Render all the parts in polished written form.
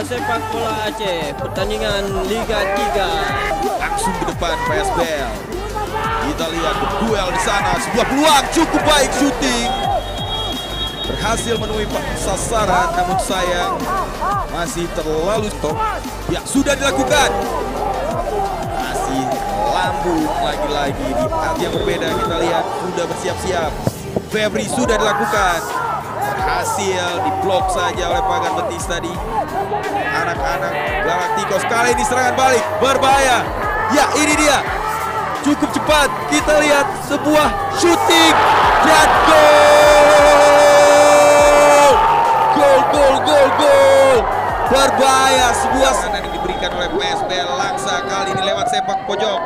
Liga Sepak Bola Aceh, pertandingan Liga 3. Langsung ke depan PSBL. Kita lihat berduel di sana, sebuah peluang cukup baik, syuting. Berhasil menemui sasaran, namun sayang masih terlalu stop. Ya, sudah dilakukan. Masih lambung lagi-lagi di hati yang berbeda. Kita lihat sudah bersiap-siap. Febri sudah dilakukan. Berhasil diblok saja oleh Pagar Betis tadi. Anak-anak Galacticos kali ini serangan balik berbahaya. Ya, ini dia. Cukup cepat. Kita lihat sebuah shooting dan gol. Gol. Berbahaya, sebuah serangan yang diberikan oleh PSBL Langsa kali ini lewat sepak pojok.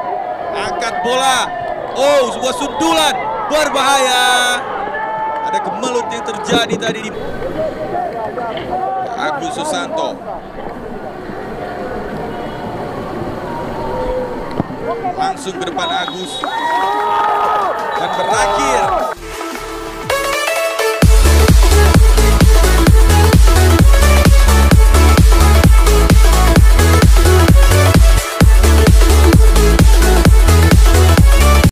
Angkat bola. Oh, sebuah sundulan berbahaya. Ada gemelut yang terjadi tadi di Agus Susanto. Langsung ke depan Agus dan berakhir